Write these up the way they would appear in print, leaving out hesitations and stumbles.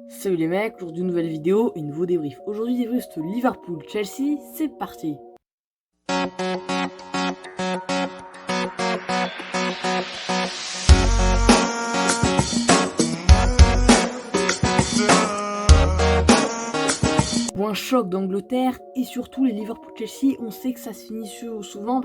Salut les mecs, aujourd'hui une nouvelle vidéo et nouveau débrief. Aujourd'hui débrief de Liverpool-Chelsea, c'est parti. Un choc d'Angleterre et surtout les Liverpool-Chelsea, on sait que ça se finit souvent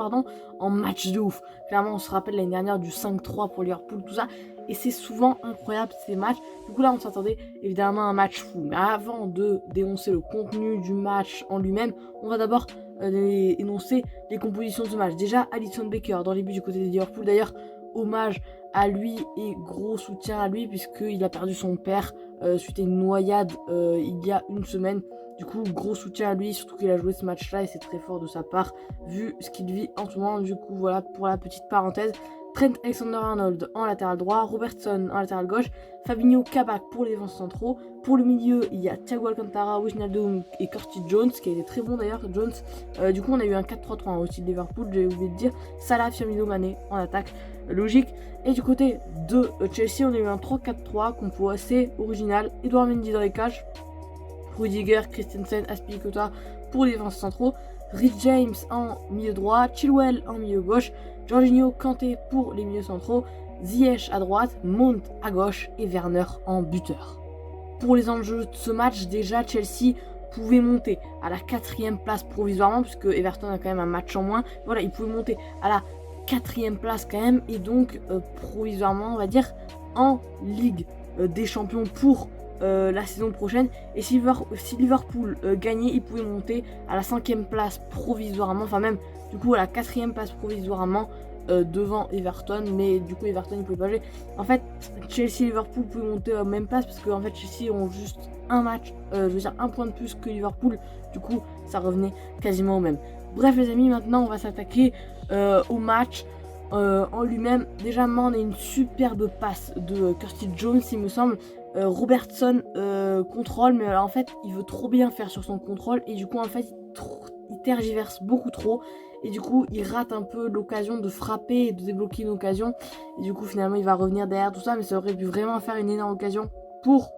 en match de ouf. Clairement on se rappelle l'année dernière du 5-3 pour Liverpool, tout ça, et c'est souvent incroyable ces matchs. Du coup là on s'attendait évidemment à un match fou, mais avant de dénoncer le contenu du match en lui-même, on va d'abord énoncer les compositions de ce match. Déjà Alisson Becker dans les buts du côté de Liverpool, d'ailleurs hommage à lui et gros soutien à lui puisqu'il a perdu son père suite à une noyade il y a une semaine. Du coup, gros soutien à lui, surtout qu'il a joué ce match-là et c'est très fort de sa part, vu ce qu'il vit en ce moment. Du coup, voilà pour la petite parenthèse. Trent Alexander-Arnold en latéral droit, Robertson en latéral gauche, Fabinho, Kabak pour les défenses centraux. Pour le milieu, il y a Thiago Alcantara, Wijnaldum et Curtis Jones, qui a été très bon d'ailleurs, Jones. Du coup, on a eu un 4-3-3 aussi de Liverpool, j'ai oublié de dire. Salah, Firmino, Mané en attaque, logique. Et du côté de Chelsea, on a eu un 3-4-3, compo assez original. Edouard Mendy dans les cages, Rudiger, Christensen, Azpilicueta pour les défenseurs centraux, Rich James en milieu droit, Chilwell en milieu gauche, Jorginho, Kanté pour les milieux centraux, Ziyech à droite, Mount à gauche et Werner en buteur. Pour les enjeux de ce match, déjà Chelsea pouvait monter à la 4e place provisoirement, puisque Everton a quand même un match en moins. Voilà, il pouvait monter à la 4e place quand même, et donc provisoirement, on va dire, en Ligue des Champions pour la saison prochaine. Et si Liverpool gagnait, il pouvait monter à la 5e place provisoirement, enfin même du coup à la 4e place provisoirement devant Everton, mais du coup Everton il pouvait pas jouer. En fait, Chelsea et Liverpool pouvaient monter à la même place parce que en fait Chelsea ont juste un match, je veux dire un point de plus que Liverpool, du coup ça revenait quasiment au même. Bref les amis, maintenant on va s'attaquer au match en lui-même. Déjà on a une superbe passe de Curtis Jones il me semble. Robertson contrôle, mais en fait il veut trop bien faire sur son contrôle et du coup en fait il tergiverse beaucoup trop et du coup il rate un peu l'occasion de frapper et de débloquer une occasion et du coup finalement il va revenir derrière tout ça, mais ça aurait pu vraiment faire une énorme occasion pour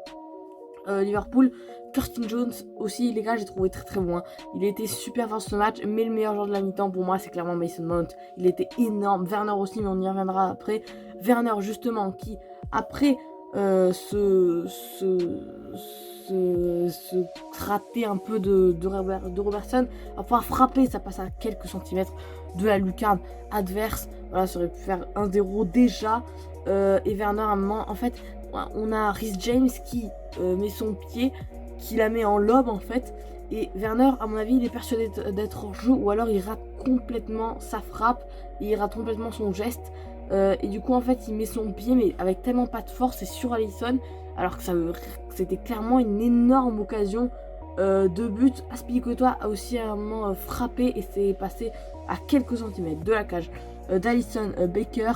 Liverpool. Curtin Jones aussi, les gars, j'ai trouvé très très bon. Il a été super fort ce match, mais le meilleur joueur de la mi-temps pour moi, c'est clairement Mason Mount. Il était énorme. Werner aussi, mais on y reviendra après. Werner, justement, qui après ce raté un peu de Robertson, va pouvoir frapper, ça passe à quelques centimètres de la lucarne adverse. Voilà, ça aurait pu faire 1-0 déjà. Et Werner, à un moment, en fait, on a Rhys James qui met son pied, qui la met en lobe en fait. Et Werner, à mon avis, il est persuadé d'être hors jeu, ou alors il rate complètement sa frappe, et il rate complètement son geste. Et du coup, en fait, il met son pied, mais avec tellement pas de force, c'est sur Alisson, alors que c'était clairement une énorme occasion de but. Azpilicueta a aussi à un moment frappé, et c'est passé à quelques centimètres de la cage d'Alisson Becker.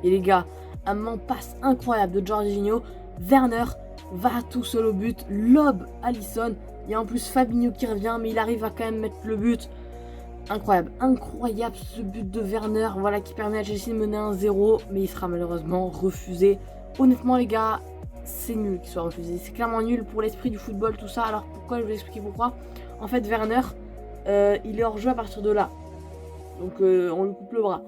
Et les gars, un moment passe incroyable de Jorginho. Werner va tout seul au but, lobe Alisson. Il y a en plus Fabinho qui revient, mais il arrive à quand même mettre le but. Incroyable, incroyable ce but de Werner, voilà, qui permet à Chelsea de mener 1-0, mais il sera malheureusement refusé. Honnêtement les gars, c'est nul qu'il soit refusé. C'est clairement nul pour l'esprit du football, tout ça. Alors pourquoi? Je vais vous expliquer pourquoi. En fait, Werner, il est hors jeu à partir de là. Donc on lui coupe le bras.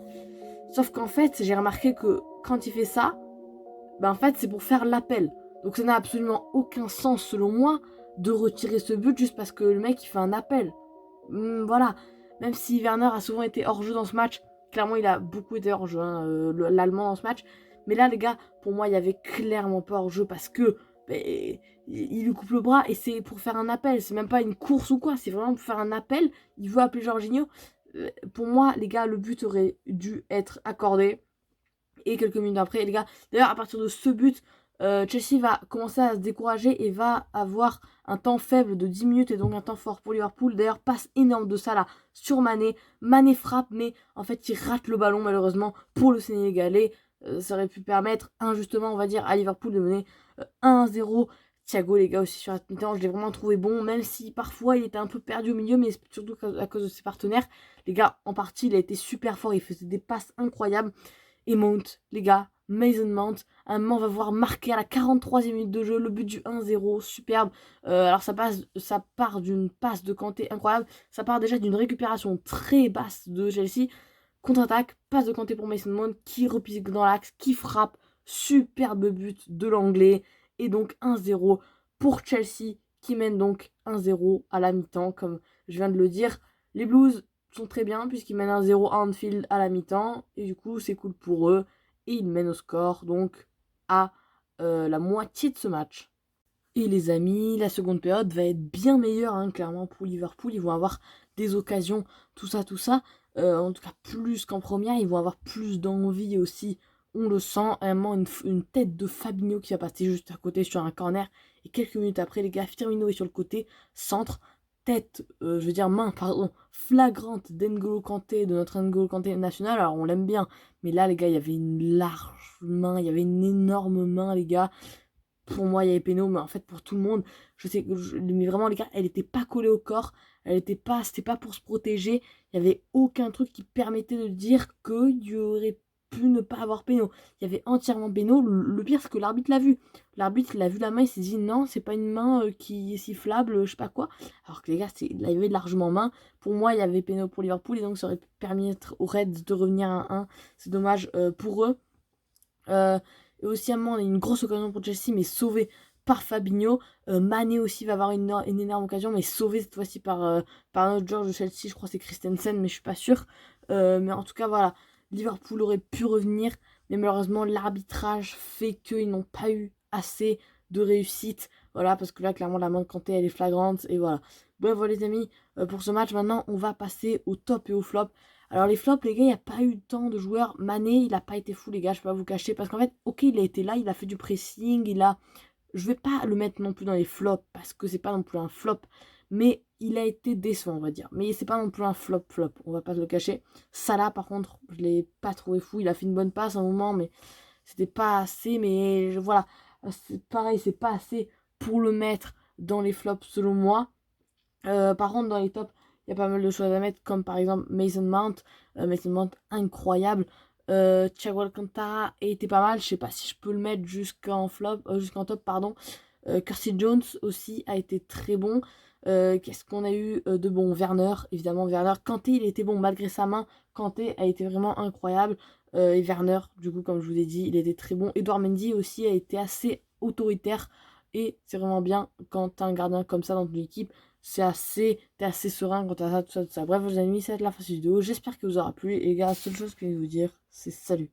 Sauf qu'en fait, j'ai remarqué que quand il fait ça, en fait, c'est pour faire l'appel. Donc ça n'a absolument aucun sens, selon moi, de retirer ce but juste parce que le mec, il fait un appel. Voilà. Même si Werner a souvent été hors-jeu dans ce match, clairement, il a beaucoup été hors-jeu, l'Allemand dans ce match. Mais là, les gars, pour moi, il y avait clairement pas hors-jeu parce que il lui coupe le bras et c'est pour faire un appel. C'est même pas une course ou quoi, c'est vraiment pour faire un appel. Il veut appeler Jorginho. Pour moi, les gars, le but aurait dû être accordé. Et quelques minutes après, les gars, d'ailleurs, à partir de ce but, Chelsea va commencer à se décourager et va avoir un temps faible de 10 minutes et donc un temps fort pour Liverpool. D'ailleurs, passe énorme de Salah sur Mané. Mané frappe, mais en fait, il rate le ballon malheureusement pour le Sénégalais. Ça aurait pu permettre injustement, on va dire, à Liverpool de mener 1-0. Thiago, les gars, aussi sur la mi-temps, je l'ai vraiment trouvé bon, même si parfois il était un peu perdu au milieu, mais surtout à cause de ses partenaires. Les gars, en partie, il a été super fort, il faisait des passes incroyables. Et Mount, les gars, Mason Mount, un moment on va voir marquer à la 43e minute de jeu le but du 1-0, superbe. Alors ça part d'une passe de Kanté incroyable, ça part déjà d'une récupération très basse de Chelsea, contre-attaque, passe de Kanté pour Mason Mount qui repique dans l'axe, qui frappe, superbe but de l'anglais, et donc 1-0 pour Chelsea qui mène donc 1-0 à la mi-temps, comme je viens de le dire. Les Blues sont très bien puisqu'ils mènent 1-0 à Anfield à la mi-temps, et du coup c'est cool pour eux, et ils mènent au score donc à la moitié de ce match. Et les amis, la seconde période va être bien meilleure, hein, clairement, pour Liverpool. Ils vont avoir des occasions, tout ça, tout ça. En tout cas, plus qu'en première. Ils vont avoir plus d'envie aussi. On le sent. À un moment, une tête de Fabinho qui va passer juste à côté sur un corner. Et quelques minutes après, les gars, Firmino est sur le côté. Centre, tête, je veux dire main, pardon, flagrante d'N'Golo Kanté, de notre N'Golo Kanté national. Alors, on l'aime bien. Mais là, les gars, il y avait une large main. Il y avait une énorme main, les gars. Pour moi, il y avait péno, mais en fait, pour tout le monde, mais vraiment, les gars, elle était pas collée au corps, c'était pas pour se protéger, il y avait aucun truc qui permettait de dire qu'il y aurait pu ne pas avoir péno. Il y avait entièrement péno. Le pire, c'est que l'arbitre l'a vu. L'arbitre, il a vu la main, il s'est dit non, c'est pas une main qui est sifflable, je sais pas quoi. Alors que les gars, il y avait largement main. Pour moi, il y avait péno pour Liverpool, et donc ça aurait permis aux Reds de revenir à 1. C'est dommage pour eux. Et aussi, à un moment, on a une grosse occasion pour Chelsea, mais sauvée par Fabinho. Mané aussi va avoir une énorme occasion, mais sauvée cette fois-ci par un autre joueur de Chelsea. Je crois que c'est Christensen, mais je suis pas sûre. Mais en tout cas, voilà. Liverpool aurait pu revenir, mais malheureusement, l'arbitrage fait qu'ils n'ont pas eu assez de réussite. Voilà, parce que là, clairement, la main de Kanté, elle est flagrante. Et voilà. Bref, voilà, les amis, pour ce match, maintenant, on va passer au top et au flop. Alors les flops, les gars, il n'y a pas eu tant de joueurs. Mané, il n'a pas été fou, les gars, je peux pas vous cacher. Parce qu'en fait, ok, il a été là, il a fait du pressing, il a... Je vais pas le mettre non plus dans les flops, parce que c'est pas non plus un flop. Mais il a été décevant, on va dire. Mais c'est pas non plus un flop, on va pas se le cacher. Salah, par contre, je l'ai pas trouvé fou. Il a fait une bonne passe à un moment, mais c'était pas assez. Mais voilà, c'est pareil, c'est pas assez pour le mettre dans les flops, selon moi. Par contre, dans les tops, il y a pas mal de choses à mettre, comme par exemple Mason Mount. Mason Mount, incroyable. Thiago Alcantara était pas mal. Je sais pas si je peux le mettre jusqu'en top, pardon. Curtis Jones aussi a été très bon. Qu'est-ce qu'on a eu de bon? Werner, évidemment, Werner. Kanté, il était bon malgré sa main. Kanté a été vraiment incroyable. Et Werner, du coup, comme je vous ai dit, il était très bon. Edouard Mendy aussi a été assez autoritaire. Et c'est vraiment bien quand t'as un gardien comme ça dans ton équipe. T'es assez serein quand t'as ça, tout ça, tout ça. Bref, les amis, ça va être la fin de cette vidéo. J'espère que vous aura plu. Et les gars, la seule chose que je vais vous dire, c'est salut.